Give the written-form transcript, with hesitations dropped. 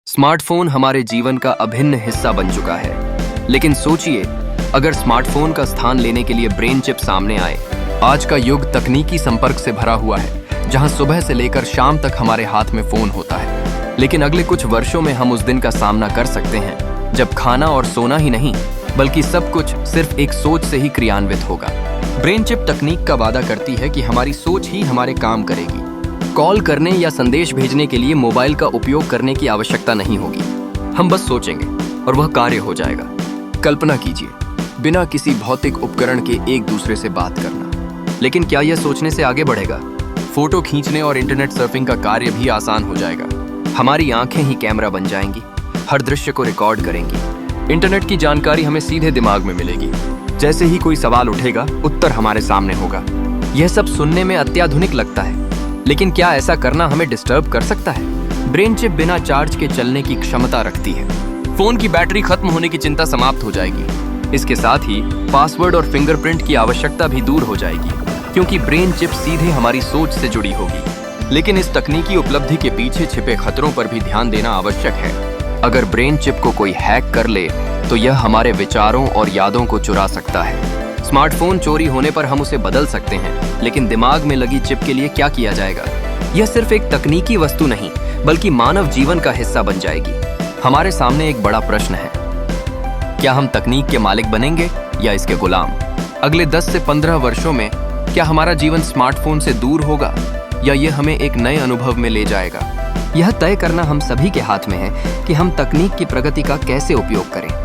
Smartphone हमारे जीवन का अभिन्न हिस्सा बन चुका है। लेकिन सोचिए, अगर स्मार्टफोन का स्थान लेने के लिए ब्रेन चिप सामने आए। आज का युग तकनीकी संपर्क से भरा हुआ है, जहां सुबह से लेकर शाम तक हमारे हाथ में फोन होता है। लेकिन अगले कुछ वर्षों में हम उस दिन का सामना कर सकते हैं जब खाना और सोना ही नहीं, बल्कि सब कुछ सिर्फ एक सोच से ही क्रियान्वित होगा। ब्रेन चिप तकनीक का वादा करती है कि हमारी सोच ही हमारे काम करेगी। कॉल करने या संदेश भेजने के लिए मोबाइल का उपयोग करने की आवश्यकता नहीं होगी। हम बस सोचेंगे और वह कार्य हो जाएगा। कल्पना कीजिए, बिना किसी भौतिक उपकरण के एक दूसरे से बात करना। लेकिन क्या यह सोचने से आगे बढ़ेगा? फोटो खींचने और इंटरनेट सर्फिंग का कार्य भी आसान हो जाएगा। हमारी आंखें ही कैमरा बन जाएंगी, हर दृश्य को रिकॉर्ड करेंगी। इंटरनेट की जानकारी हमें सीधे दिमाग में मिलेगी। जैसे ही कोई सवाल उठेगा, उत्तर हमारे सामने होगा। यह सब सुनने में अत्याधुनिक लगता है, लेकिन क्या ऐसा करना हमें डिस्टर्ब कर सकता है? ब्रेन चिप बिना चार्ज के चलने की क्षमता रखती है। फोन की बैटरी खत्म होने की चिंता समाप्त हो जाएगी। इसके साथ ही पासवर्ड और फिंगरप्रिंट की आवश्यकता भी दूर हो जाएगी, क्योंकि ब्रेन चिप सीधे हमारी सोच से जुड़ी होगी। लेकिन इस तकनीकी उपलब्धि के पीछे छिपे खतरों पर भी ध्यान देना आवश्यक है। अगर ब्रेन चिप को कोई हैक कर ले, तो यह हमारे विचारों और यादों को चुरा सकता है। स्मार्टफोन चोरी होने पर हम उसे बदल सकते हैं, लेकिन दिमाग में लगी चिप के लिए क्या किया जाएगा? यह सिर्फ एक तकनीकी वस्तु नहीं, बल्कि मानव जीवन का हिस्सा बन जाएगी। हमारे सामने एक बड़ा प्रश्न है, क्या हम तकनीक के मालिक बनेंगे या इसके गुलाम? अगले 10 से 15 वर्षों में क्या हमारा जीवन स्मार्टफोन से दूर होगा, या यह हमें एक नए अनुभव में ले जाएगा? यह तय करना हम सभी के हाथ में है कि हम तकनीक की प्रगति का कैसे उपयोग करें।